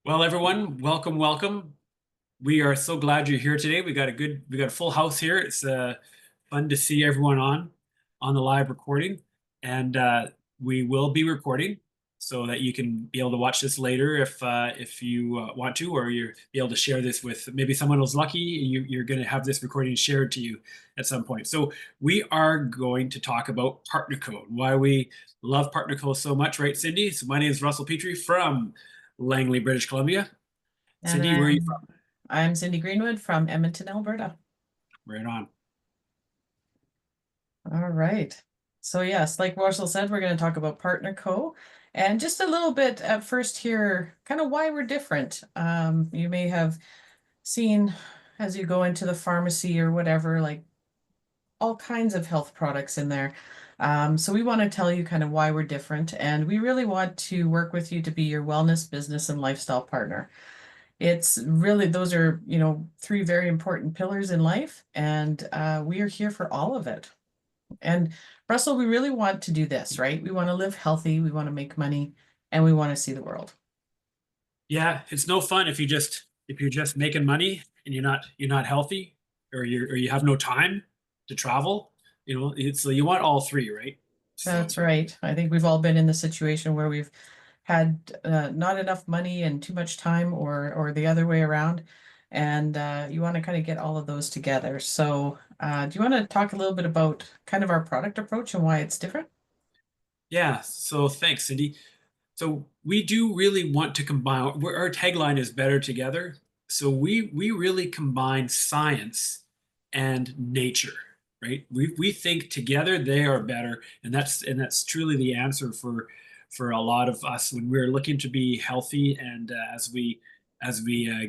Well, everyone, welcome, welcome. We are so glad you're here today. We got a full house here. It's fun to see everyone on the live recording, and we will be recording so that you can be able to watch this later if you want to, or you're be able to share this with maybe someone who's lucky. You're going to have this recording shared to you at some point. So we are going to talk about partner code, why we love partner code so much, right, Cindy? So my name is Russell Petrie from Langley, British Columbia. And Cindy, where are you I'm Cindy Greenwood from Edmonton, Alberta. from? Right on. All right. So yes, like Russell said, we're going to talk about Partner Co. And just a little bit at first here, kind of why we're different. You may have seen as you go into the pharmacy or whatever, like all kinds of health products in there. So we want to tell you kind of why we're different, and we really want to work with you to be your wellness, business, and lifestyle partner. It's really, those are, three very important pillars in life, and we are here for all of it. And Russell, we really want to do this, right? We want to live healthy, we want to make money, and we want to see the world. Yeah, it's no fun if you're just making money and you're not healthy, or you have no time to travel. So you want all three, right? So That's right. I think we've all been in the situation where we've had not enough money and too much time, or the other way around. And you want to kind of get all of those together. So, do you want to talk a little bit about kind of our product approach and why it's different? yeah, so thanks, Cindy. So we do really want to combine. Our tagline is better together. So we really combine science and nature, right? We think together they are better, and that's truly the answer for a lot of us when we're looking to be healthy and as we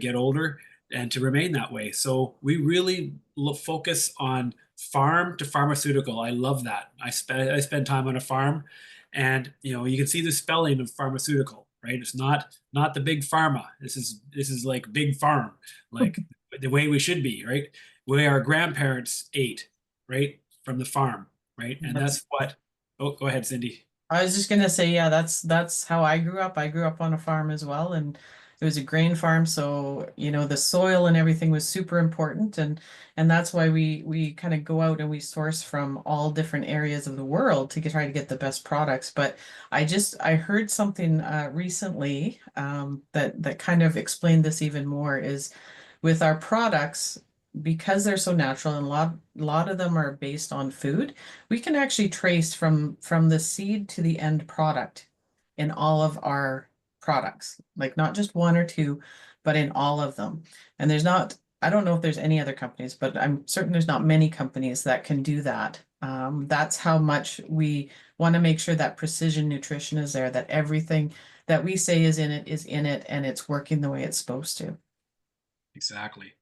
get older and to remain that way. So we really focus on farm to pharmaceutical. I love that. I spend time on a farm, and you can see the spelling of pharmaceutical, right? It's not the big pharma. This is like big farm, like the way we should be, right? The way our grandparents ate, right, from the farm, right? And That's that's what. Oh, go ahead, Cindy. I was just gonna say, yeah, that's how I grew up. I grew up on a farm as well, and it was a grain farm, so the soil and everything was super important, and that's why we kind of go out and we source from all different areas of the world to try to get the best products. But I heard something recently that kind of explained this even more is with our products, because they're so natural and a lot of them are based on food. We can actually trace from the seed to the end product in all of our products, like not just one or two, but in all of them. And I don't know if there's any other companies, but I'm certain there's not many companies that can do that. That's how much we want to make sure that precision nutrition is there, that everything that we say is in it, and it's working the way it's supposed to. Exactly.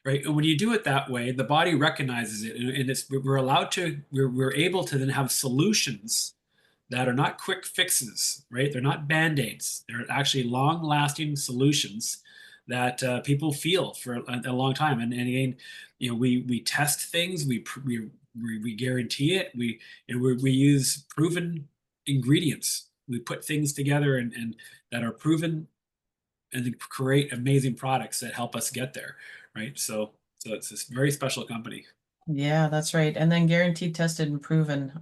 Right. And when you do it that way, the body recognizes it, and we're able to then have solutions that are not quick fixes, right? They're not band-aids. They're actually long-lasting solutions that people feel for a long time. And again, we test things, we guarantee it, we use proven ingredients. We put things together and that are proven and then create amazing products that help us get there, right? So it's this very special company. Yeah, that's right. And then guaranteed, tested, and proven.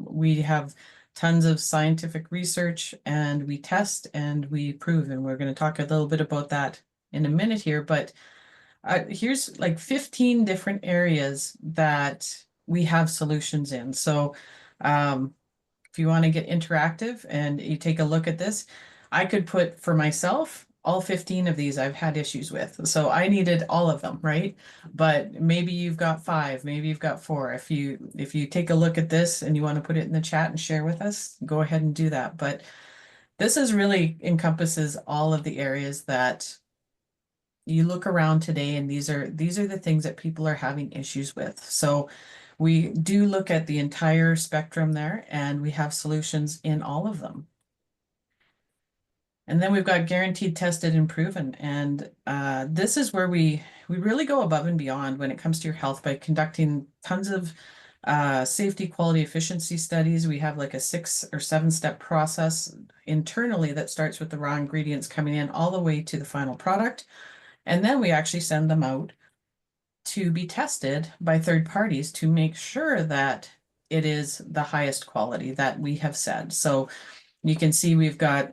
We have tons of scientific research, and we test and we prove. And we're going to talk a little bit about that in a minute here. But here's like 15 different areas that we have solutions in. So um, if you want to get interactive and you take a look at this, I could put for myself all 15 of these I've had issues with. So I needed all of them, right? But maybe you've got five, maybe you've got four. If you take a look at this and you want to put it in the chat and share with us, go ahead and do that. But this is really encompasses all of the areas that you look around today, and these are the things that people are having issues with. So we do look at the entire spectrum there, and we have solutions in all of them. And then we've got guaranteed, tested, and proven. And this is where we really go above and beyond when it comes to your health by conducting tons of Safety, quality, efficiency studies. We have like a 6 or 7 step process internally that starts with the raw ingredients coming in all the way to the final product. And then we actually send them out to be tested by third parties to make sure that it is the highest quality that we have said. So you can see we've got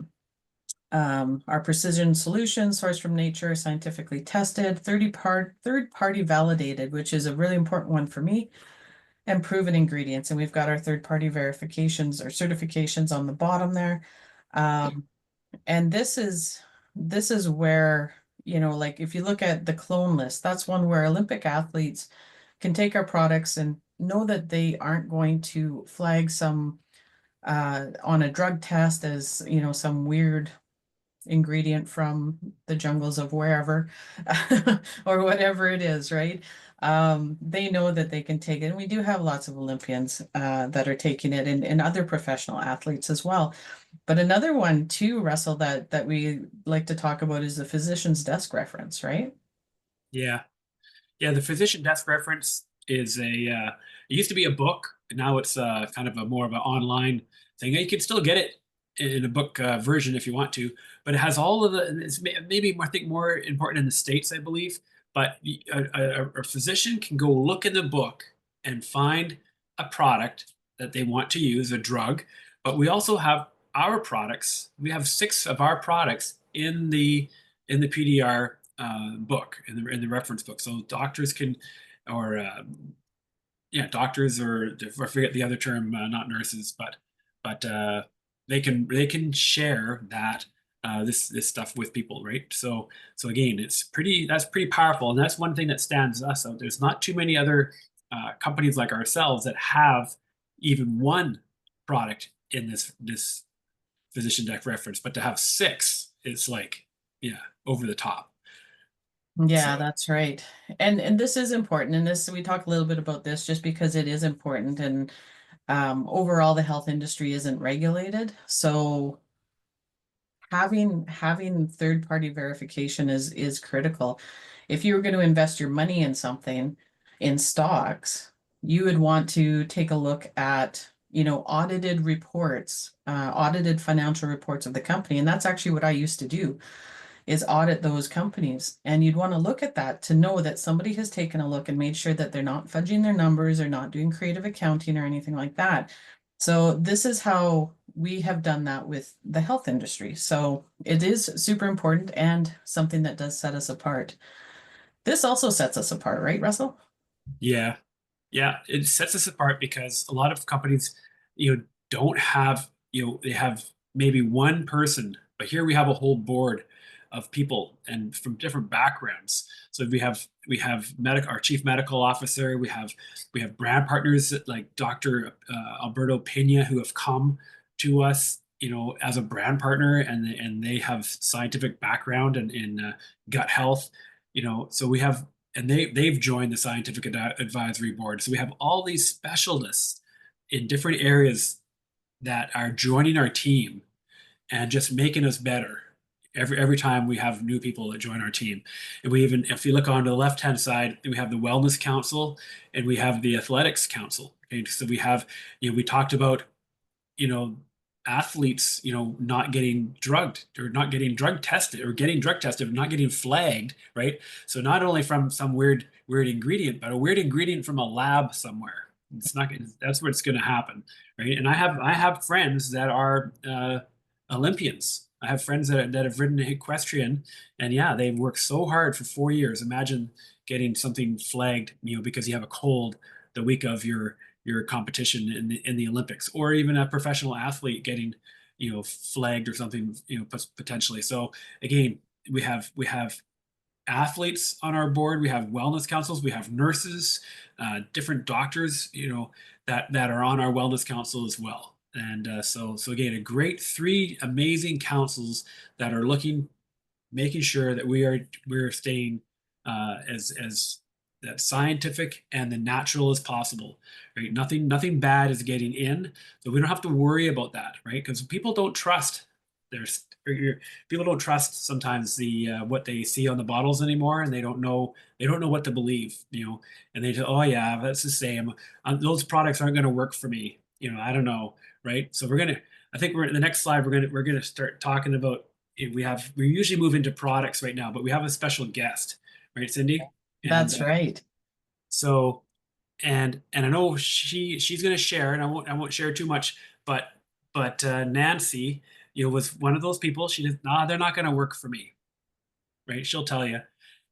our precision solution sourced from nature, scientifically tested, third party validated, which is a really important one for me, and proven ingredients. And we've got our third party verifications or certifications on the bottom there. Um, and this is where, like if you look at the clone list, that's one where Olympic athletes can take our products and know that they aren't going to flag some on a drug test as, some weird ingredient from the jungles of wherever or whatever it is, right? They know that they can take it. And we do have lots of Olympians that are taking it, and other professional athletes as well. But another one too, Russell, that we like to talk about is the physician's desk reference, right? Yeah. Yeah, the physician desk reference is it used to be a book, and now it's kind of a more of an online thing. You can still get it in a book version if you want to, but it has all of it's maybe I think more important in the States, I believe. But a physician can go look in the book and find a product that they want to use, a drug. But we also have our products. We have 6 of our products in the PDR book in the reference book, so doctors can, or yeah, doctors, or I forget the other term, not nurses, but they can share that this stuff with people, right? So again, that's pretty powerful, and that's one thing that stands us out. There's not too many other companies like ourselves that have even one product in this physician deck reference, but to have 6, it's like, yeah, over the top. Yeah, So that's right. And this is important. And this we talk a little bit about this just because it is important. And overall, the health industry isn't regulated. So having third party verification is critical. If you were going to invest your money in something in stocks, you would want to take a look at, audited reports, audited financial reports of the company. And that's actually what I used to do, is audit those companies. And you'd want to look at that to know that somebody has taken a look and made sure that they're not fudging their numbers or not doing creative accounting or anything like that. So this is how we have done that with the health industry. So it is super important and something that does set us apart. This also sets us apart, right, Russell? yeah, yeah, it sets us apart because a lot of companies, don't have, they have maybe one person, but here we have a whole board of people and from different backgrounds. So we have our chief medical officer, we have brand partners like Dr. Alberto Pena, who have come to us, as a brand partner, and they have scientific background in gut health, so we have, and they've joined the scientific advisory board. So we have all these specialists in different areas that are joining our team and just making us better every time we have new people that join our team. And we even, if you look on the left hand side, we have the Wellness Council and we have the Athletics Council. Okay, so we have, we talked about, you know, athletes, not getting drugged or not getting drug tested, or getting drug tested, not getting flagged, right? So not only from some weird ingredient, but a weird ingredient from a lab somewhere. It's not. That's where it's going to happen, right? And I have friends that are Olympians. I have friends that have ridden equestrian, and yeah, they've worked so hard for 4 years. Imagine getting something flagged, because you have a cold the week of your competition in the Olympics, or even a professional athlete getting, flagged or something, potentially. So again, we have athletes on our board, we have wellness councils, we have nurses, different doctors, that are on our wellness council as well. And so again, a great 3 amazing councils that are making sure that we're staying as that scientific and the natural as possible, right? Nothing bad is getting in, so we don't have to worry about that, right? Because people don't trust. there's people don't trust sometimes the what they see on the bottles anymore, and they don't know what to believe, and they just, oh yeah, that's the same. Those products aren't going to work for me. I don't know, right? So I think we're the next slide. We're gonna start talking about. We usually move into products right now, but we have a special guest, right, Cindy? And That's right. so and I know she's going to share, and I won't share too much, but Nancy, was one of those people. She just, nah, they're not going to work for me, right? She'll tell you,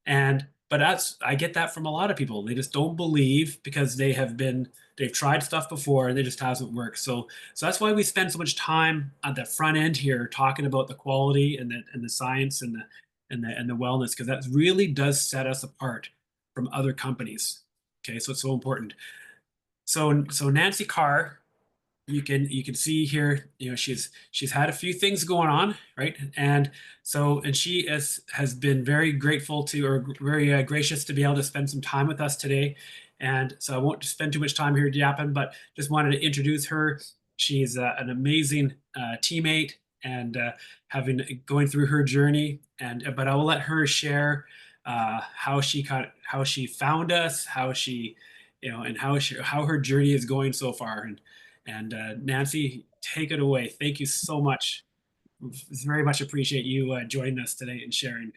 and but I get that from a lot of people. They just don't believe because they've tried stuff before and they just hasn't worked. So that's why we spend so much time at the front end here talking about the quality and the science and the wellness, because that really does set us apart from other companies. Okay, so it's so important. So Nancy Carr, you can see here, she's had a few things going on, right? And she has been very grateful to, or very gracious to be able to spend some time with us today. And so I won't spend too much time here yapping, but just wanted to introduce her. She's an amazing teammate, and going through her journey. And but I will let her share how she found us, how she and how her journey is going so far. And Nancy, take it away. Thank you so much. Very much appreciate you joining us today and sharing.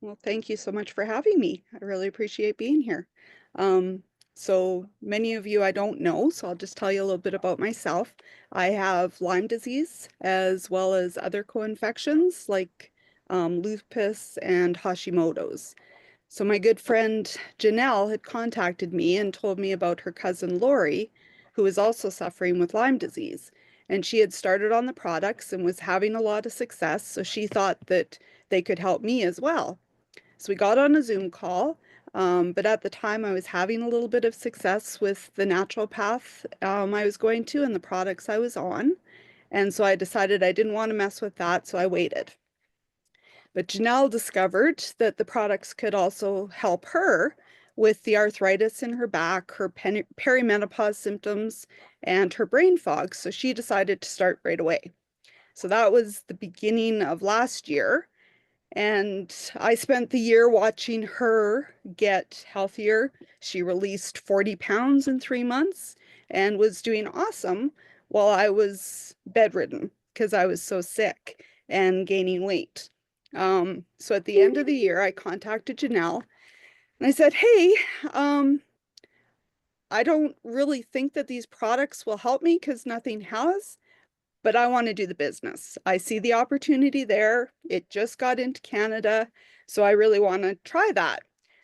Well, thank you so much for having me. I really appreciate being here. Um, so many of you I don't know, so I'll just tell you a little bit about myself. I have Lyme disease as well as other co-infections like lupus and Hashimoto's. So my good friend Janelle had contacted me and told me about her cousin Lori, who was also suffering with Lyme disease. And she had started on the products and was having a lot of success, so she thought that they could help me as well. So we got on a Zoom call, but at the time I was having a little bit of success with the natural path I was going to and the products I was on. And so I decided I didn't want to mess with that, so I waited. But Janelle discovered that the products could also help her with the arthritis in her back, her perimenopause symptoms, and her brain fog. So she decided to start right away. So that was the beginning of last year. And I spent the year watching her get healthier. She released 40 pounds in 3 months and was doing awesome while I was bedridden because I was so sick and gaining weight. So at the end of the year, I contacted Janelle and I said, hey, I don't really think that these products will help me because nothing has, but I want to do the business. I see the opportunity there. It just got into Canada, so I really want to try that.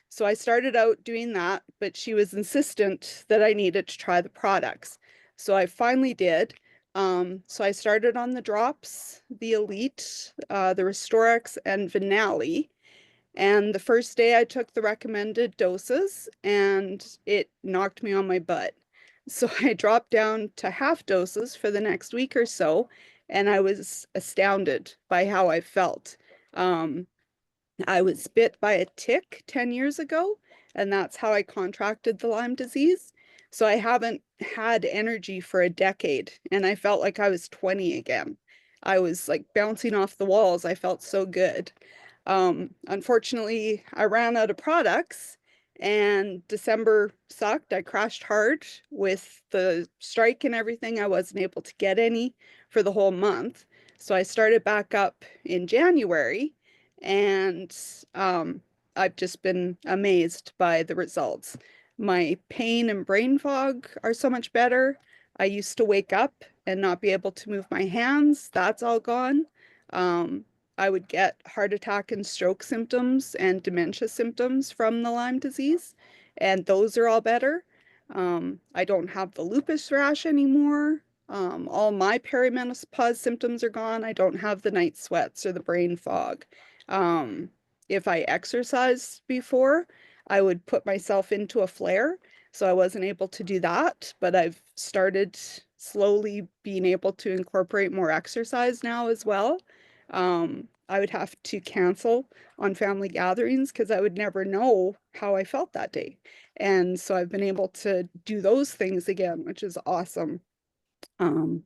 So I started out doing that, but she was insistent that I needed to try the products. So I finally did. So I started on the drops, the Elite, the Restorex, and Vinali. And the first day I took the recommended doses and it knocked me on my butt. So I dropped down to half doses for the next week or so, and I was astounded by how I felt. Um, I was bit by a tick 10 years ago, and that's how I contracted the Lyme disease. So I haven't had energy for a decade, and I felt like I was 20 again. I was like bouncing off the walls. I felt so good. Unfortunately, I ran out of products and December sucked. I crashed hard with the strike and everything. I wasn't able to get any for the whole month. So I started back up in January and I've just been amazed by the results. My pain and brain fog are so much better. I used to wake up and not be able to move my hands. That's all gone. Um, I would get heart attack and stroke symptoms and dementia symptoms from the Lyme disease, and those are all better. I don't have the lupus rash anymore. All my perimenopause symptoms are gone. I don't have the night sweats or the brain fog. Um, if I exercised before, I would put myself into a flare. So I wasn't able to do that, but I've started slowly being able to incorporate more exercise now as well. I would have to cancel on family gatherings because I would never know how I felt that day. And so I've been able to do those things again, which is awesome. Um,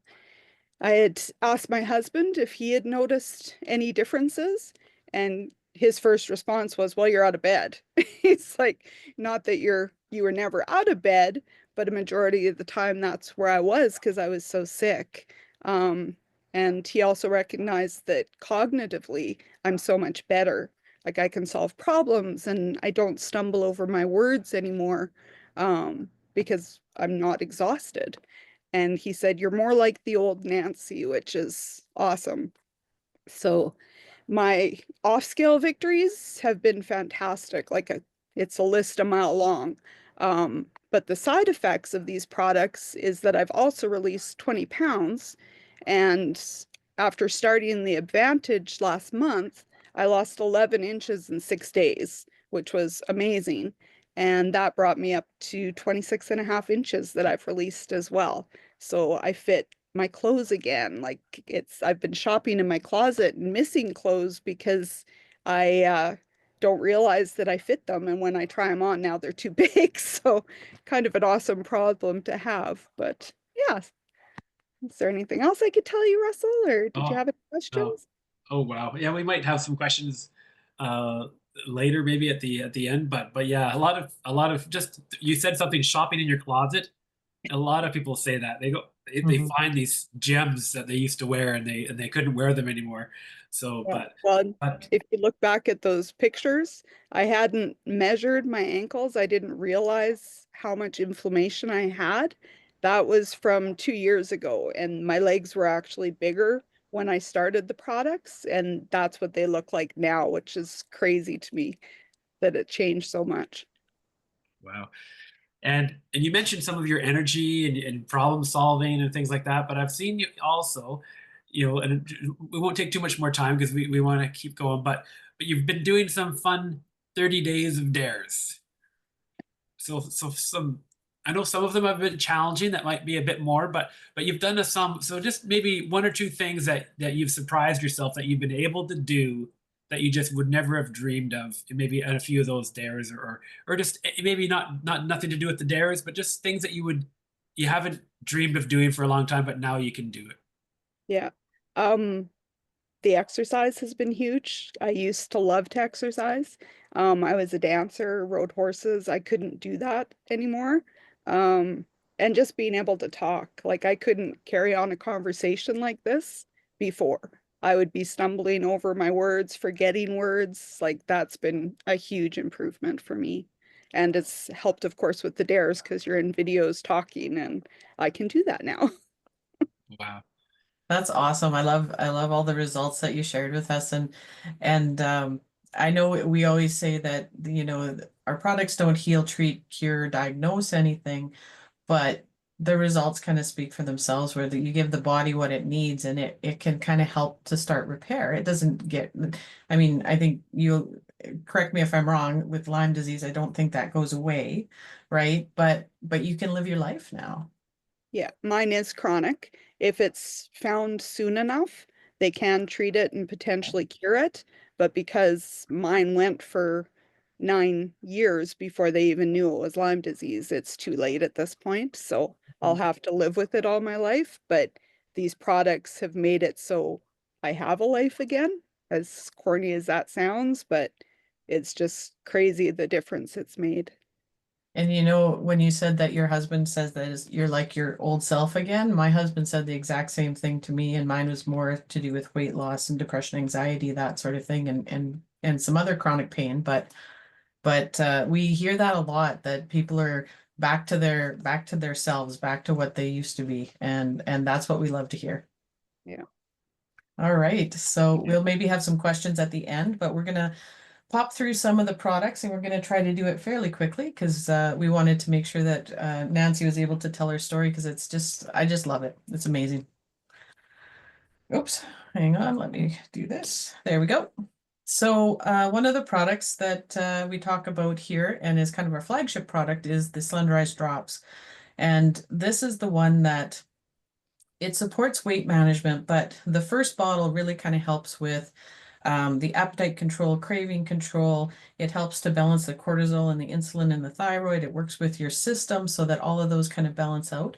I had asked my husband if he had noticed any differences, and his first response was, "Well, you're out of bed." It's like, not that you were never out of bed, but a majority of the time that's where I was because I was so sick. Um, and he also recognized that cognitively, I'm so much better. Like I can solve problems and I don't stumble over my words anymore, because I'm not exhausted. And he said, "You're more like the old Nancy," which is awesome. So my off-scale victories have been fantastic. It's a list a mile long. But the side effects of these products is that I've also released 20 pounds. And after starting the Advantage last month, I lost 11 inches in 6 days, which was amazing. And that brought me up to 26 and a half inches that I've released as well. So I fit my clothes again. I've been shopping in my closet and missing clothes because I don't realize that I fit them. And when I try them on now, they're too big. So kind of an awesome problem to have. But yeah, is there anything else I could tell you, Russell, or did you Oh, have any no. questions? Oh wow. Yeah, we might have some questions uh later, maybe at the end, but yeah, a lot of just you said something shopping in your closet. A lot of people say that they Mhm. find these gems that they used to wear and they couldn't wear them anymore. So, Yeah. Well, but if you look back at those pictures, I hadn't measured my ankles. I didn't realize how much inflammation I had. That was from 2 years ago, and my legs were actually bigger when I started the products, and that's what they look like now, which is crazy to me that it changed so much. wow. And you mentioned some of your energy and problem solving and things like that, but I've seen you also, and we won't take too much more time because we want to keep going, but you've been doing some fun 30 days of dares. So some I know some of them have been challenging. That might be a bit more, but you've done some. So just maybe one or two things that you've surprised yourself that you've been able to do that you just would never have dreamed of. Maybe at a few of those dares, or just maybe not nothing to do with the dares, but just things that you haven't dreamed of doing for a long time, but now you can do it. Yeah. Um, the exercise has been huge. I used to love to exercise. I was a dancer, rode horses. I couldn't do that anymore. Um, and just being able to talk, like I couldn't carry on a conversation like this before. I would be stumbling over my words, forgetting words. Like that's been a huge improvement for me. And it's helped, of course, with the dares because you're in videos talking, and I can do that now. Wow. That's awesome. I love all the results that you shared with us, and I know we always say that, our products don't heal, treat, cure, diagnose anything, but the results kind of speak for themselves, where you give the body what it needs and it can kind of help to start repair. It doesn't get, I mean, I think you correct me if I'm wrong, with Lyme disease, I don't think that goes away, right? But you can live your life now. Yeah, mine is chronic. If it's found soon enough, they can treat it and potentially cure it. But because mine went for 9 years before they even knew it was Lyme disease, it's too late at this point. So I'll have to live with it all my life. But these products have made it so I have a life again, as corny as that sounds, but it's just crazy the difference it's made. And when you said that your husband says that you're like your old self again, my husband said the exact same thing to me, and mine was more to do with weight loss and depression, anxiety, that sort of thing, and some other chronic pain. But we hear that a lot, that people are back to their selves, back to what they used to be, and that's what we love to hear. Yeah. All right, so we'll maybe have some questions at the end, but we're gonna pop through some of the products, and we're going to try to do it fairly quickly because we wanted to make sure that Nancy was able to tell her story, because I just love it. It's amazing. Oops, hang on, let me do this. There we go. So one of the products that we talk about here and is kind of our flagship product is the Slenderized Drops. And this is the one that it supports weight management, but the first bottle really kind of helps with the appetite control, craving control. It helps to balance the cortisol and the insulin and the thyroid. It works with your system so that all of those kind of balance out.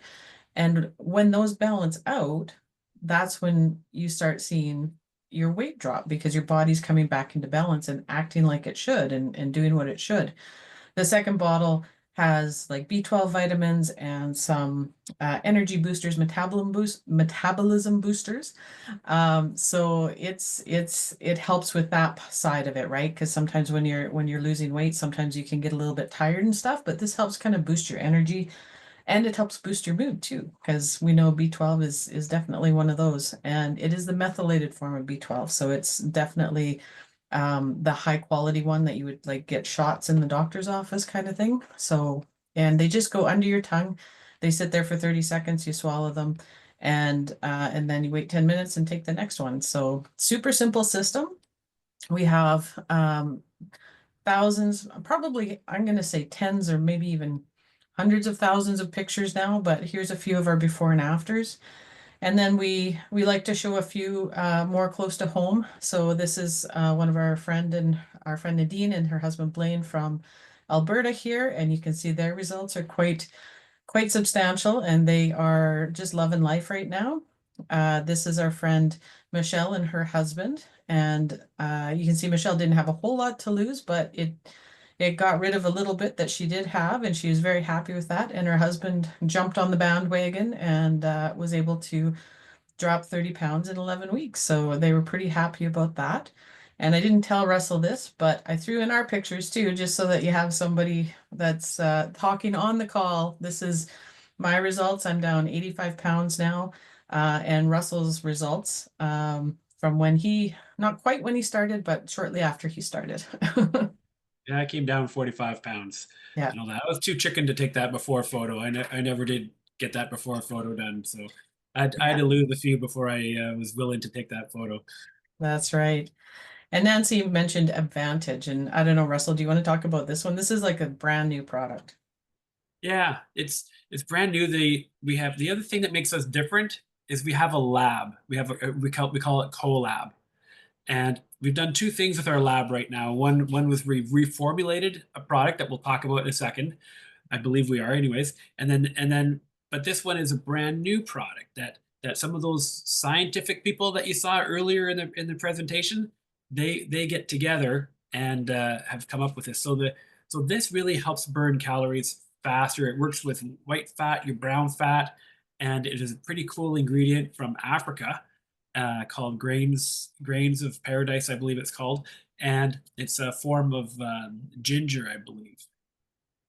And when those balance out, that's when you start seeing your weight drop because your body's coming back into balance and acting like it should and doing what it should. The second bottle has like B12 vitamins and some energy boosters, metabolism boosters. So it helps with that side of it, right? Because sometimes when you're losing weight, sometimes you can get a little bit tired and stuff, but this helps kind of boost your energy and it helps boost your mood too, because we know B12 is definitely one of those, and it is the methylated form of B12, so it's definitely the high quality one that you would like get shots in the doctor's office kind of thing. So, and they just go under your tongue. They sit there for 30 seconds, you swallow them, and then you wait 10 minutes and take the next one. So super simple system. We have thousands, probably I'm going to say tens or maybe even hundreds of thousands of pictures now, but here's a few of our before and afters. And then we like to show a few more close to home. So this is one of our friend Nadine and her husband Blaine from Alberta here, and you can see their results are quite substantial, and they are just loving life right now. This is our friend Michelle and her husband, and you can see Michelle didn't have a whole lot to lose, but it got rid of a little bit that she did have, and she was very happy with that. And her husband jumped on the bandwagon and was able to drop 30 pounds in 11 weeks. So they were pretty happy about that. And I didn't tell Russell this, but I threw in our pictures too, just so that you have somebody that's talking on the call. This is my results. I'm down 85 pounds now, and Russell's results from when not quite when he started, but shortly after he started. Yeah, I came down 45 pounds Yeah. and all that. I was too chicken to take that before photo. I never did get that before photo done. So I had Yeah, to lose a few before I was willing to take that photo. that's right. And Nancy mentioned Advantage, and I don't know, Russell, do you want to talk about this one? This is like a brand new product. Yeah, it's brand new. We have the other thing that makes us different is we have a lab. We call it collab. And we've done two things with our lab right now. One was we reformulated a product that we'll talk about in a second. I believe we are anyways. But this one is a brand new product that some of those scientific people that you saw earlier in the presentation, they get together and have come up with this. So this really helps burn calories faster. It works with white fat, your brown fat, and it is a pretty cool ingredient from Africa called grains of paradise, I believe it's called, and it's a form of ginger, I believe.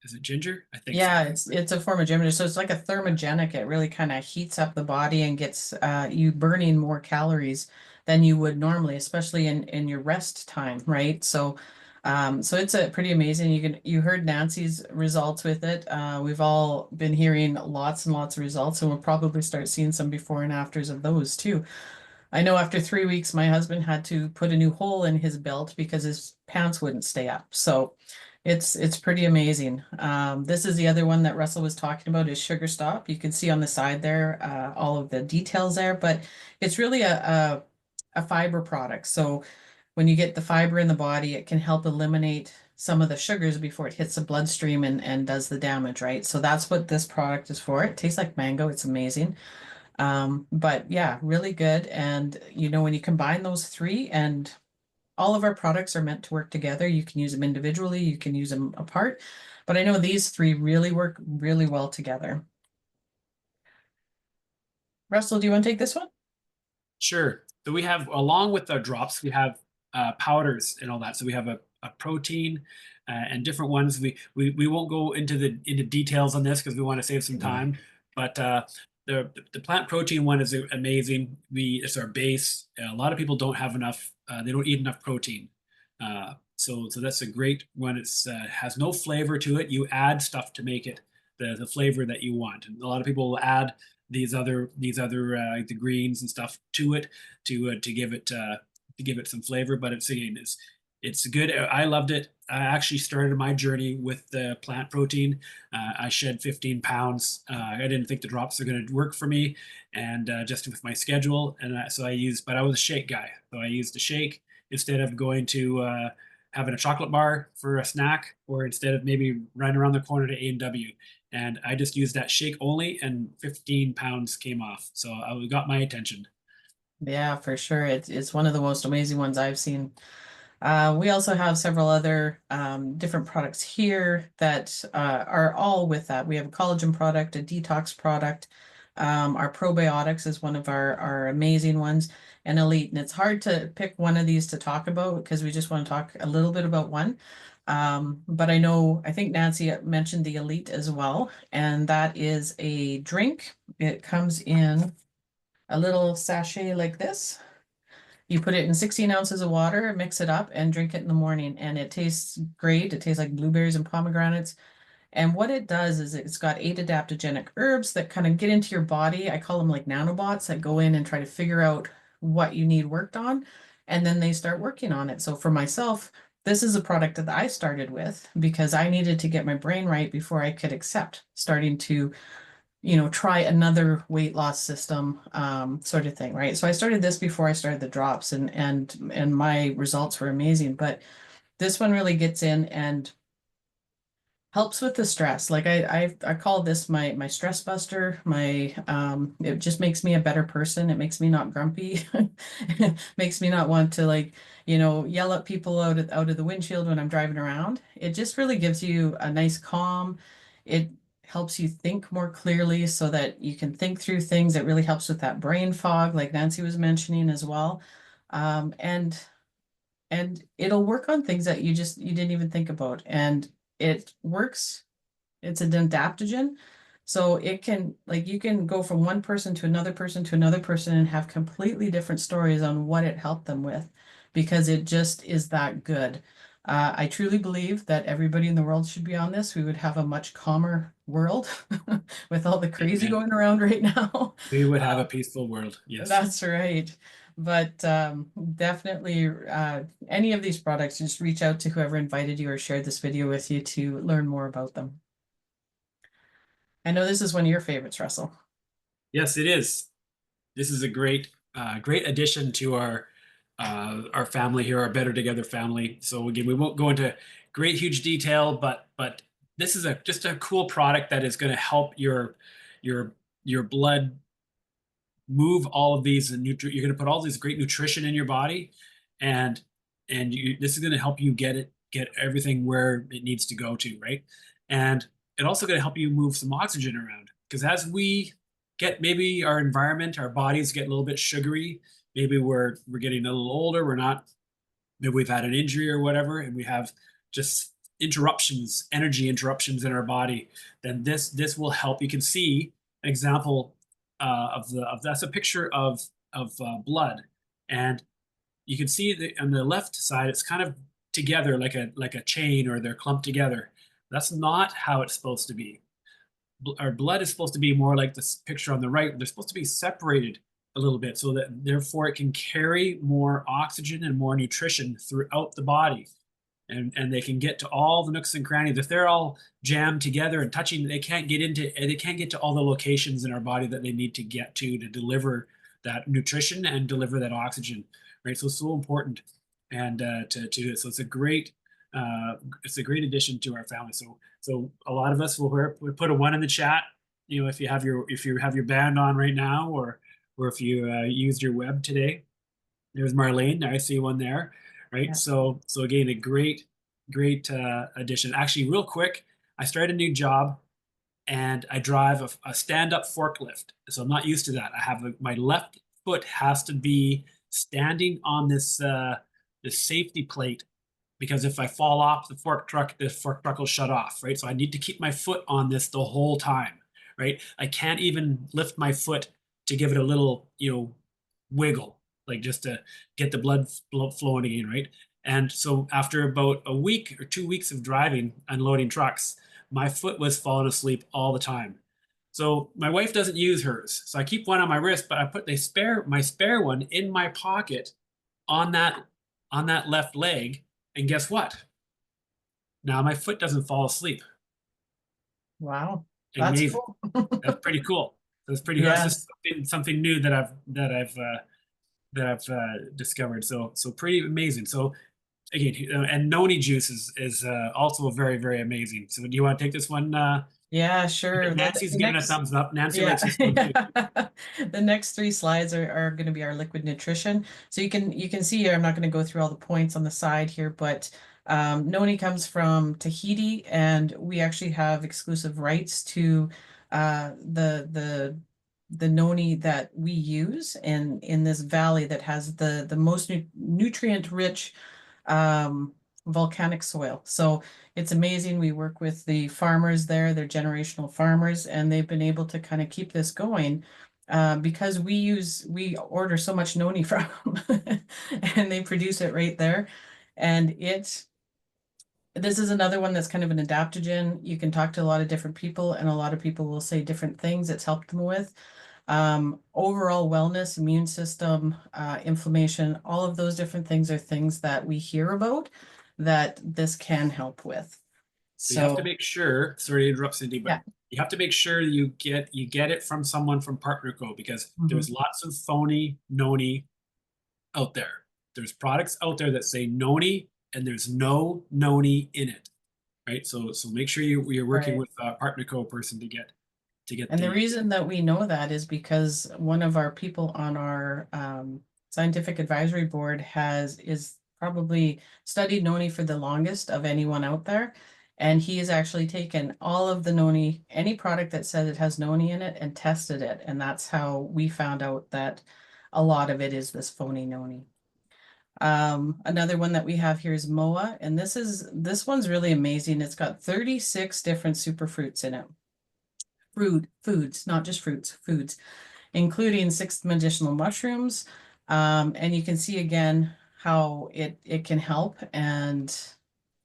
Is it ginger? I think so. Yeah, it's a form of ginger, so it's like a thermogenic. It really kind of heats up the body and gets you burning more calories than you would normally, especially in your rest time, right? So it's a pretty amazing. You heard Nancy's results with it. We've all been hearing lots and lots of results, and we'll probably start seeing some before and afters of those too. I know after 3 weeks, my husband had to put a new hole in his belt because his pants wouldn't stay up. So it's pretty amazing. This is the other one that Russell was talking about is Sugar Stop. You can see on the side there all of the details there, but it's really a fiber product. So when you get the fiber in the body, it can help eliminate some of the sugars before it hits the bloodstream and does the damage, right? So that's what this product is for. It tastes like mango. It's amazing. But yeah, really good. And when you combine those three, and all of our products are meant to work together. You can use them individually, you can use them apart, but I know these three really work really well together. Russell, do you want to take this one? Sure. So we have, along with our drops, we have powders and all that. So we have a protein and different ones. We won't go into details on this because we want to save some time. But the plant protein one is amazing. It's our base. A lot of people don't have enough. They don't eat enough protein. So that's a great one. It's has no flavor to it. You add stuff to make it the flavor that you want. And a lot of people will add the greens and stuff to it to give it some flavor. But it's good. I loved it. I actually started my journey with the plant protein. I shed 15 pounds. I didn't think the drops are going to work for me, and just with my schedule. And but I was a shake guy, so I used a shake instead of going to having a chocolate bar for a snack, or instead of maybe running around the corner to A&W. And I just used that shake only, and 15 pounds came off. So I got my attention. Yeah, for sure. It's one of the most amazing ones I've seen. We also have several other different products here that are all with that. We have a collagen product, a detox product. Our probiotics is one of our amazing ones, and Elite. And it's hard to pick one of these to talk about because we just want to talk a little bit about one. But I think Nancy mentioned the Elite as well, and that is a drink. It comes in a little sachet like this. You put it in 16 ounces of water, mix it up, and drink it in the morning. And it tastes great. It tastes like blueberries and pomegranates. And what it does is it's got 8 adaptogenic herbs that kind of get into your body. I call them like nanobots that go in and try to figure out what you need worked on. And then they start working on it. So for myself, this is a product that I started with because I needed to get my brain right before I could accept starting to try another weight loss system, sort of thing, right? So I started this before I started the drops, and my results were amazing. But this one really gets in and helps with the stress. Like I call this my stress buster. It just makes me a better person. It makes me not grumpy. Makes me not want to yell at people out of the windshield when I'm driving around. It just really gives you a nice calm. It helps you think more clearly so that you can think through things. It really helps with that brain fog, like Nancy was mentioning as well. And it'll work on things that you didn't even think about. And it works. It's an adaptogen. So it can, like, you can go from one person to another person to another person and have completely different stories on what it helped them with because it just is that good. I truly believe that everybody in the world should be on this. We would have a much calmer world with all the crazy Amen. going around right now. We would have a peaceful world. Yes. That's right. But definitely, any of these products, just reach out to whoever invited you or shared this video with you to learn more about them. I know this is one of your favorites, Russell. Yes, it is. This is a great addition to our family here, our Better Together family. So again, we won't go into great huge detail, but this is just a cool product that is going to help your your blood move all of these and you're going to put all this great nutrition in your body, and this is going to help you get everything where it needs to go to, right? And it also going to help you move some oxygen around because as we get maybe our environment, our bodies get a little bit sugary. Maybe we're getting a little older. We're not. Maybe we've had an injury or whatever, and we have just interruptions, energy interruptions in our body. Then this will help. You can see an example of that's a picture of blood, and you can see that on the left side it's kind of together like a chain, or they're clumped together. That's not how it's supposed to be. Our blood is supposed to be more like this picture on the right. They're supposed to be separated a little bit so that therefore it can carry more oxygen and more nutrition throughout the body, and they can get to all the nooks and crannies. If they're all jammed together and touching, they can't get to all the locations in our body that they need to get to deliver that nutrition and deliver that oxygen, right? So it's so important, and to do it. So it's a great addition to our family. So a lot of us will put a 1 in the chat, if you have your band on right now, or if you used your web today. There's Marlene. I see one there, right? Yeah. So again, a great addition. Actually, real quick, I started a new job, and I drive a stand-up forklift. So I'm not used to that. My left foot has to be standing on this safety plate, because if I fall off the fork truck will shut off, right? So I need to keep my foot on this the whole time, right? I can't even lift my foot to give it a little, wiggle, like just to get the blood flowing again, right? And so after about a week or 2 weeks of driving, unloading trucks, my foot was falling asleep all the time. So my wife doesn't use hers. So I keep one on my wrist, but I put my spare one in my pocket on that left leg. And guess what? Now my foot doesn't fall asleep. Wow, that's Amazing. cool. That's pretty cool. That's pretty cool. That's Yes. just something new that I've discovered. So pretty amazing. So again, and noni juice is also very, very amazing. So do you want to take this one, Yeah, sure. Nancy's The giving a next, thumbs up. Nancy yeah, likes this one too. the next three slides are going to be our liquid nutrition. So you can see here, I'm not going to go through all the points on the side here, but noni comes from Tahiti, and we actually have exclusive rights to the noni that we use in this valley that has the most nutrient rich volcanic soil. So it's amazing. We work with the farmers there, they're generational farmers, and they've been able to kind of keep this going because we order so much noni from them and they produce it right there. And this is another one that's kind of an adaptogen. You can talk to a lot of different people, and a lot of people will say different things it's helped them with. Overall wellness, immune system, inflammation, all of those different things are things that we hear about that this can help with. So you have to So, make sure, sorry to interrupt Cindy, but yeah. you have to make sure you get it from someone from Partner Co, because there's Mhm. lots of phony noni out there. There's products out there that say noni and there's no noni in it, right? So make sure you're working Right. with a Partner Co person to get And the the. reason that we know that is because one of our people on our scientific advisory board is probably studied noni for the longest of anyone out there. And he has actually taken all of the noni, any product that said it has noni in it, and tested it. And that's how we found out that a lot of it is this phony noni. Another one that we have here is MOA, and this one's really amazing. It's got 36 different superfruits in it. Foods, not just fruits, foods, including 6 medicinal mushrooms. And you can see again how it can help. And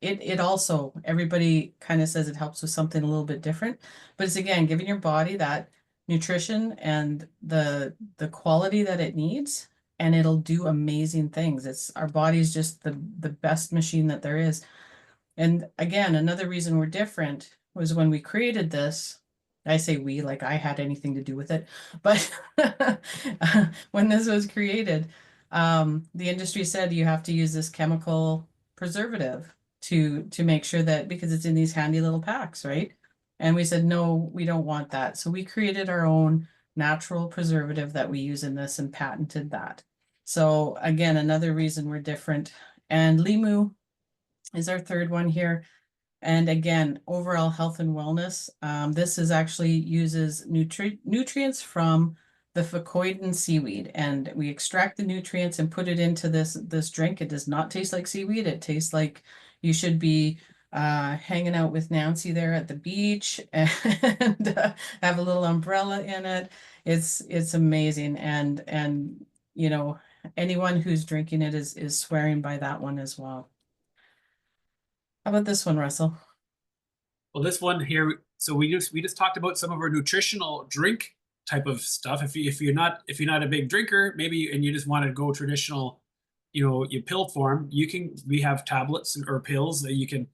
it also, everybody kind of says it helps with something a little bit different, but it's again giving your body that nutrition and the quality that it needs, and it'll do amazing things. It's our body's just the best machine that there is. And again, another reason we're different was when we created this. I say we, like I had anything to do with it, but when this was created, the industry said you have to use this chemical preservative to make sure that, because it's in these handy little packs, right? And we said, no, we don't want that. So we created our own natural preservative that we use in this and patented that. So again, another reason we're different. And Limu is our third one here. And again, overall health and wellness. This is actually uses nutrients from the Fucoidan seaweed, and we extract the nutrients and put it into this drink. It does not taste like seaweed. It tastes like you should be hanging out with Nancy there at the beach and have a little umbrella in it. It's amazing, and you know, anyone who's drinking it is swearing by that one as well. How about this one, Russell? Well, this one here, so we just talked about some of our nutritional drink type of stuff. If you're not a big drinker, maybe, and you just want to go traditional, you pill form, we have tablets or pills that you can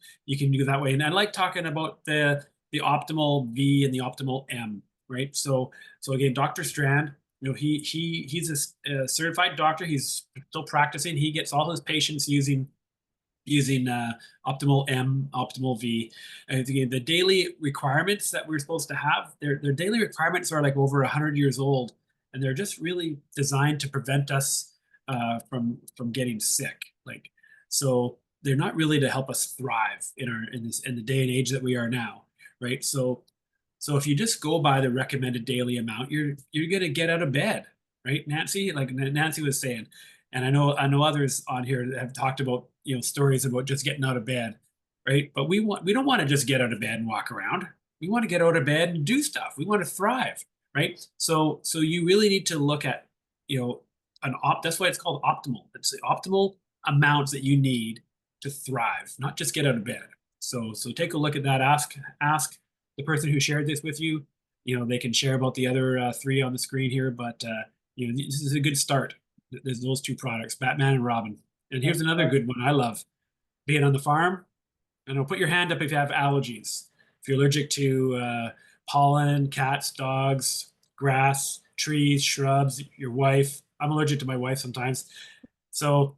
do that way. And I like talking about the optimal V and the optimal M, right? So again, Dr. Strand, he's a certified doctor. He's still practicing. He gets all his patients using optimal M, optimal V. And again, the daily requirements that we're supposed to have, their daily requirements are like over 100 years old, and they're just really designed to prevent us from getting sick. Like, so they're not really to help us thrive in the day and age that we are now, right? So if you just go by the recommended daily amount, you're gonna get out of bed, right, Nancy? Like Nancy was saying, and I know others on here that have talked about stories about just getting out of bed, right? But we don't want to just get out of bed and walk around. We want to get out of bed and do stuff. We want to thrive, right? So you really need to look at an that's why it's called optimal. It's the optimal amounts that you need to thrive, not just get out of bed. So take a look at that. Ask the person who shared this with you. They can share about the other three on the screen here, but this is a good start. There's those two products, Batman and Robin. And here's another good one I love. Being on the farm, put your hand up if you have allergies. If you're allergic to pollen, cats, dogs, grass, trees, shrubs, your wife. I'm allergic to my wife sometimes. So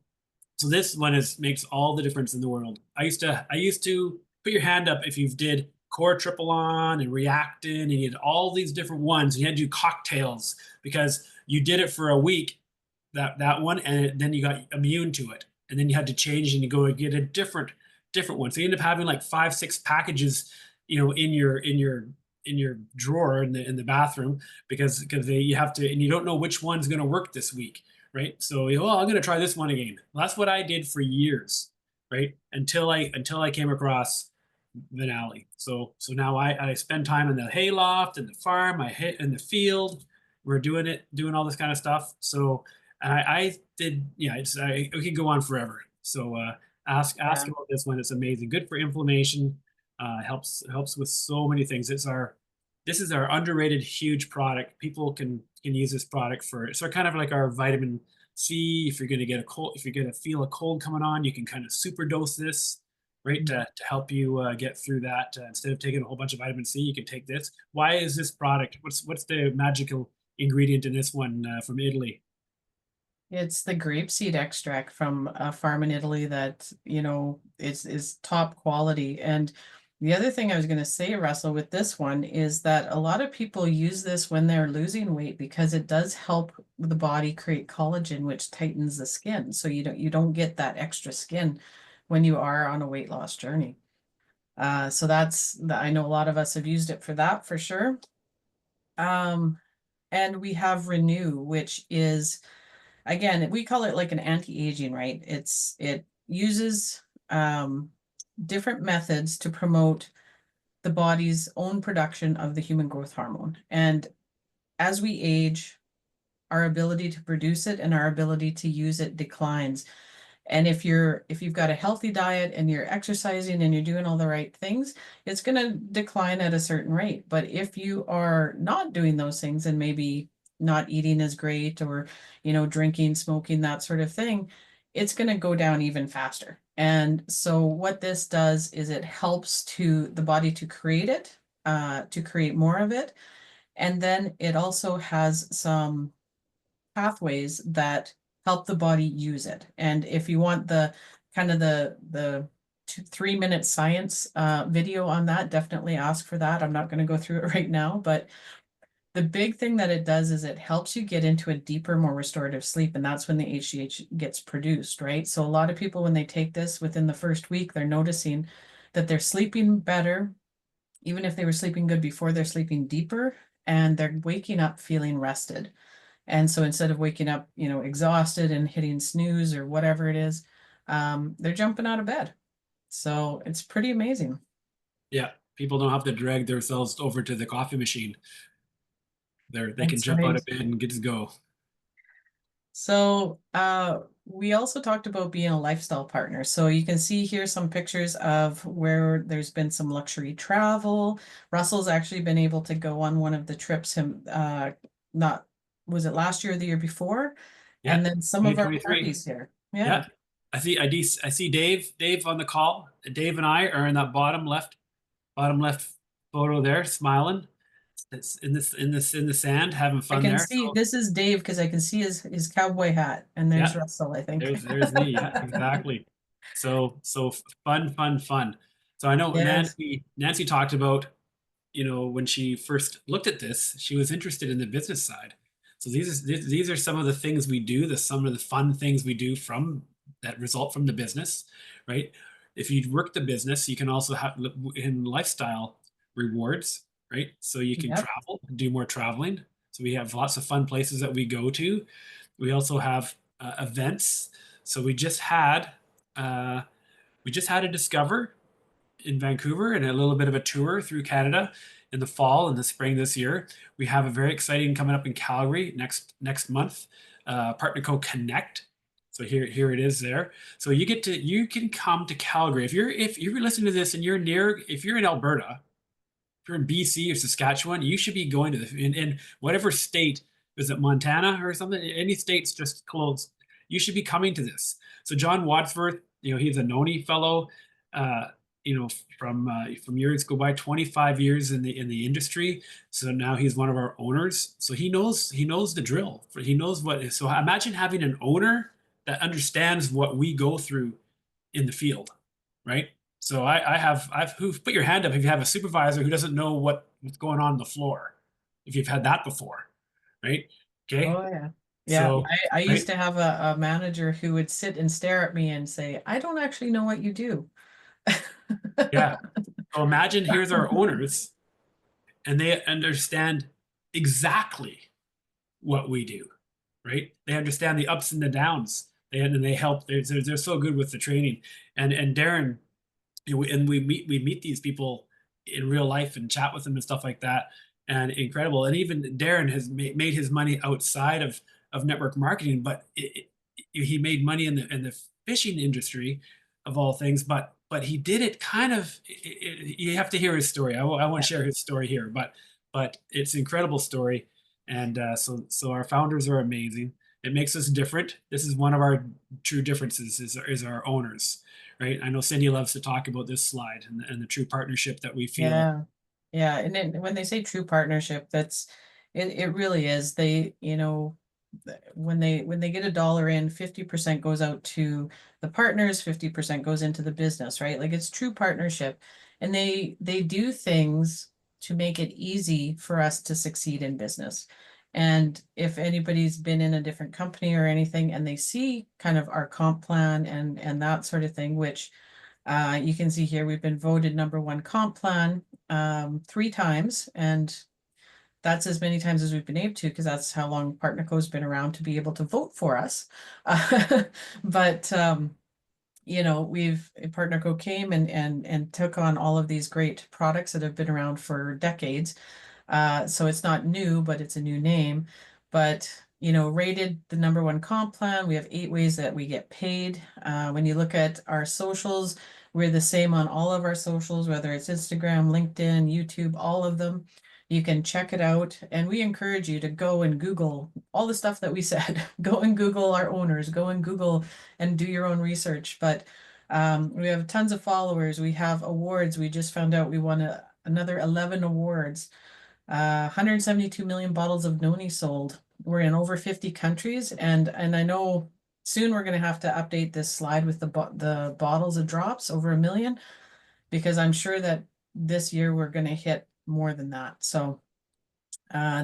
this one makes all the difference in the world. I used to put your hand up if you did Cortripylon and Reactin, and you had all these different ones. And you had to do cocktails because you did it for a week, that one, and then you got immune to it, and then you had to change and you go and get a different one. So you end up having like 5, 6 packages, in your drawer in the bathroom because you have to, and you don't know which one's going to work this week, right? So I'm going to try this one again. Well, that's what I did for years, right? Until I came across Vinali. So now I spend time in the hayloft and the farm. I hit in the field. We're doing all this kind of stuff. So I did, yeah. We could go on forever. So ask Yeah. about this one. It's amazing. Good for inflammation. Helps with so many things. This is our underrated huge product. People can use this product for, it's kind of like our vitamin C. If you're going to get a cold, if you're going to feel a cold coming on, you can kind of super dose this, right, to help you get through that. Instead of taking a whole bunch of vitamin C, you can take this. Why is this product? What's the magical ingredient in this one from Italy? It's the grapeseed extract from a farm in Italy that, is top quality. And the other thing I was going to say, Russell, with this one is that a lot of people use this when they're losing weight because it does help the body create collagen, which tightens the skin. So you don't get that extra skin when you are on a weight loss journey. So I know a lot of us have used it for that for sure. And we have Renew, which is, again, we call it like an anti-aging, right? It uses different methods to promote the body's own production of the human growth hormone. And as we age, our ability to produce it and our ability to use it declines. And if you've got a healthy diet and you're exercising and you're doing all the right things, it's going to decline at a certain rate. But if you are not doing those things and maybe not eating as great or, drinking, smoking, that sort of thing, it's going to go down even faster. And so what this does is it helps the body to create it, to create more of it. And then it also has some pathways that help the body use it. And if you want the kind of the 3-minute science video on that, definitely ask for that. I'm not going to go through it right now, but the big thing that it does is it helps you get into a deeper, more restorative sleep. And that's when the HGH gets produced, right? So a lot of people, when they take this within the first week, they're noticing that they're sleeping better. Even if they were sleeping good before, they're sleeping deeper and they're waking up feeling rested. And so instead of waking up, exhausted and hitting snooze or whatever it is, they're jumping out of bed. So it's pretty amazing. Yeah, people don't have to drag themselves over to the coffee machine. They can That's jump out right. of bed and get to go. So we also talked about being a lifestyle partner. So you can see here some pictures of where there's been some luxury travel. Russell's actually been able to go on one of the trips not was it last year or the year before? Yeah, And then some of our 2023. parties here. Yeah. Yeah, I see Dave on the call. Dave and I are in that bottom left photo there, smiling. It's in the sand, having I fun can there. see So this is Dave because I can see his cowboy hat, and there's yeah, Russell, I think. there's me. Yeah, exactly. So fun. So I know Yes. Nancy talked about, when she first looked at this, she was interested in the business side. So these are some of the things we do, some of the fun things we do from that result from the business, right? If you work the business, you can also have in lifestyle rewards, right? So you can Yep. travel, do more traveling. So we have lots of fun places that we go to. We also have events. So we just had a Discover in Vancouver and a little bit of a tour through Canada in the fall and the spring this year. We have a very exciting coming up in Calgary next month, PartnerCo Connect. So here it is there. So you can come to Calgary if you're listening to this and if you're in Alberta, if you're in BC or Saskatchewan, you should be going to in whatever state. Is it Montana or something? Any states just close. You should be coming to this. So John Wadsworth, he's a Noni fellow. Uh, from years go by, 25 years in the industry. So now he's one of our owners. So he knows the drill. He knows what. So imagine having an owner that understands what we go through in the field, right? So I've who put your hand up if you have a supervisor who doesn't know what's going on the floor, if you've had that before, right? Okay, Oh, yeah. Yeah, so I used right, to have a manager who would sit and stare at me and say, I don't actually know what you do. yeah. So imagine here's our owners, and they understand exactly what we do, right? They understand the ups and the downs, and they help. They're so good with the training, and Darren, and we meet these people in real life and chat with them and stuff like that, and incredible. And even Darren has made his money outside of network marketing, but he made money in the fishing industry of all things. But he did it kind of. You have to hear his story. I won't Yeah. share his story here, but it's an incredible story. And so our founders are amazing. It makes us different. This is one of our true differences is our owners, right? I know Cindy loves to talk about this slide and the true partnership that we feel. Yeah. Yeah. And then when they say true partnership, it really is. They, when they get a dollar in, 50% goes out to the partners, 50% goes into the business, right? Like it's true partnership. And they do things to make it easy for us to succeed in business. And if anybody's been in a different company or anything and they see kind of our comp plan and that sort of thing, which you can see here, we've been voted #1 comp plan 3 times, and that's as many times as we've been able to, because that's how long PartnerCo's been around to be able to vote for us. But PartnerCo came and took on all of these great products that have been around for decades. So it's not new, but it's a new name. But rated the #1 comp plan. We have 8 ways that we get paid. When you look at our socials, we're the same on all of our socials, whether it's Instagram, LinkedIn, YouTube, all of them. You can check it out. And we encourage you to go and Google all the stuff that we said. Go and Google our owners, go and Google and do your own research. But we have tons of followers. We have awards. We just found out we won another 11 awards. 172 million bottles of noni sold. We're in over 50 countries, and I know soon we're going to have to update this slide with the bottles of drops over 1 million, because I'm sure that this year we're going to hit more than that. So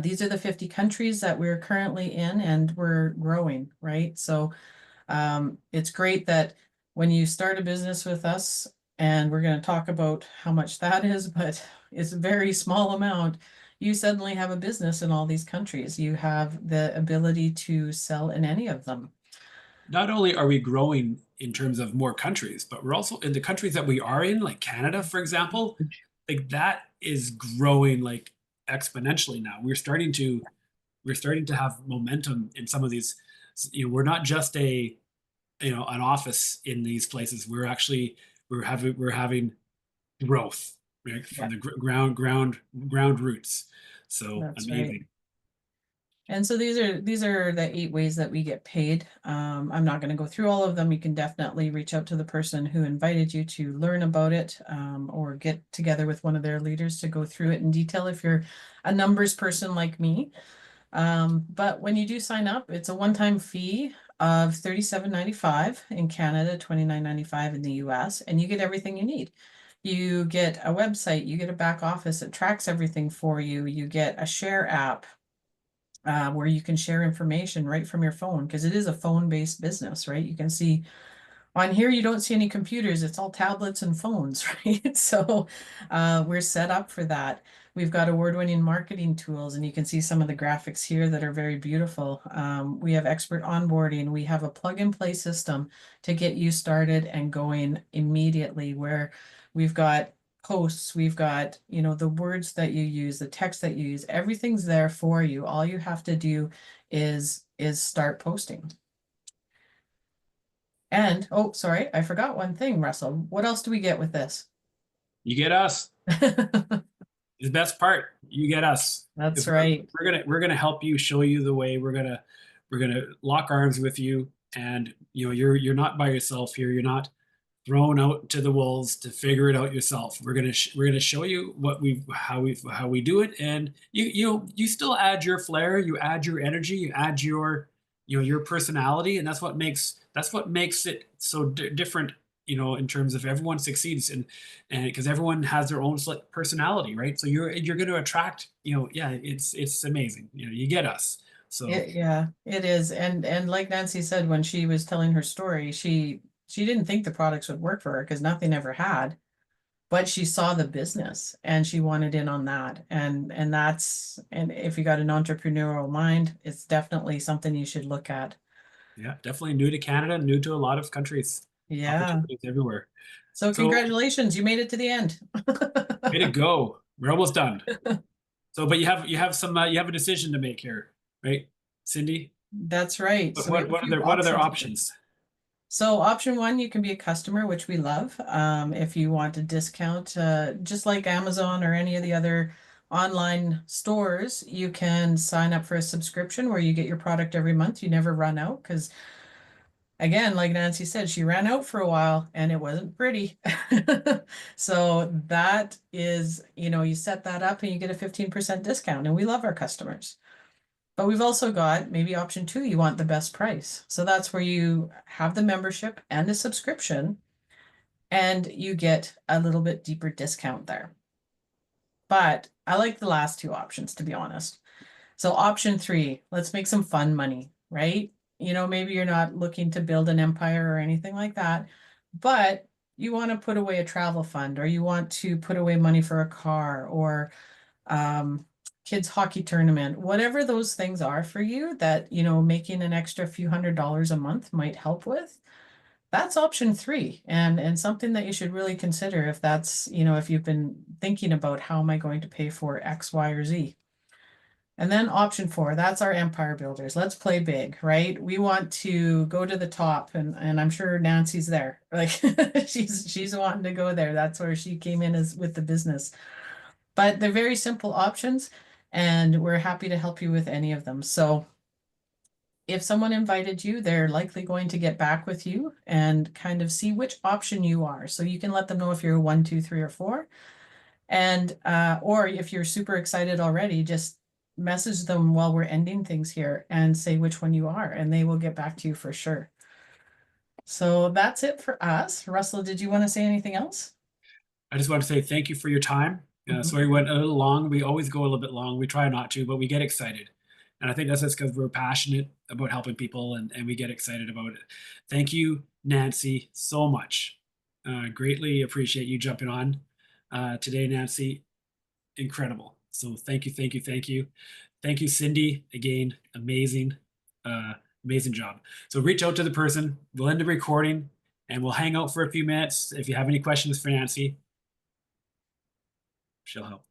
these are the 50 countries that we're currently in, and we're growing, right? So it's great that when you start a business with us, and we're going to talk about how much that is, but it's a very small amount. You suddenly have a business in all these countries. You have the ability to sell in any of them. Not only are we growing in terms of more countries, but we're also in the countries that we are in, like Canada, for example, like that is growing like exponentially now. We're starting to have momentum in some of these. We're not just an office in these places. We're having growth, right, Yeah, from the ground roots. So that's right. amazing. And so these are the 8 ways that we get paid. I'm not going to go through all of them. You can definitely reach out to the person who invited you to learn about it, or get together with one of their leaders to go through it in detail if you're a numbers person like me. But when you do sign up, it's a one-time fee of $37.95 in Canada, $29.95 in the US, and you get everything you need. You get a website, you get a back office that tracks everything for you. You get a share app where you can share information right from your phone, because it is a phone-based business, right? You can see on here, you don't see any computers. It's all tablets and phones, right? So we're set up for that. We've got award-winning marketing tools, and you can see some of the graphics here that are very beautiful. We have expert onboarding. We have a plug-and-play system to get you started and going immediately, where we've got posts, we've got, the words that you use, the text that you use, everything's there for you. All you have to do is start posting. And, oh, sorry, I forgot one thing, Russell. What else do we get with this? You get us. The best part. You get us. That's Because we're, right. we're gonna we're gonna help you, show you the way. We're gonna lock arms with you, and you're not by yourself here. You're not thrown out to the wolves to figure it out yourself. We're gonna show you how we do it, and you still add your flair, you add your energy, you add your personality, and that's what makes it so different you know, in terms of everyone succeeds, and because everyone has their own personality, right? So you're going to attract, you know, yeah, it's amazing. You know, you get us. So Yeah, it is. And like Nancy said, when she was telling her story, she didn't think the products would work for her because nothing ever had, but she saw the business and she wanted in on that. And if you got an entrepreneurial mind, it's definitely something you should look at. yeah, definitely new to Canada, new to a lot of countries, Yeah. opportunities everywhere. So So congratulations, you made it to the end. way to go. We're almost done. So, but you have some you have a decision to make here, right, Cindy? That's right. What So we have what a what are few their options. options? So option one, you can be a customer, which we love. If you want a discount, just like Amazon or any of the other online stores, you can sign up for a subscription where you get your product every month. You never run out because, again, like Nancy said, she ran out for a while and it wasn't pretty. So that is, you set that up and you get a 15% discount, and we love our customers. But we've also got maybe option two, you want the best price. So that's where you have the membership and the subscription, and you get a little bit deeper discount there. But I like the last two options, to be honest. So option three, let's make some fun money, right? Maybe you're not looking to build an empire or anything like that, but you want to put away a travel fund, or you want to put away money for a car, or kids hockey tournament, whatever those things are for you that, making an extra few $100s a month might help with. That's option three, and something that you should really consider if that's, if you've been thinking about how am I going to pay for X, Y, or Z. And then option four, that's our empire builders. Let's play big, right? We want to go to the top, and I'm sure Nancy's there. Like she's wanting to go there. That's where she came in as with the business. But they're very simple options, and we're happy to help you with any of them. So if someone invited you, they're likely going to get back with you and kind of see which option you are. So you can let them know if you're 1, 2, 3, or 4. And or if you're super excited already, just message them while we're ending things here and say which one you are, and they will get back to you for sure. So that's it for us. Russell, did you want to say anything else? I just want to say thank you for your time. Mhm. Sorry we went a little long. We always go a little bit long. We try not to, but we get excited. And I think that's just because we're passionate about helping people, and we get excited about it. Thank you, Nancy, so much. Greatly appreciate you jumping on today, Nancy. Incredible. So thank you, thank you, thank you. Thank you, Cindy. Again, amazing, uh, amazing job. So reach out to the person. We'll end the recording and we'll hang out for a few minutes. If you have any questions for Nancy, she'll help.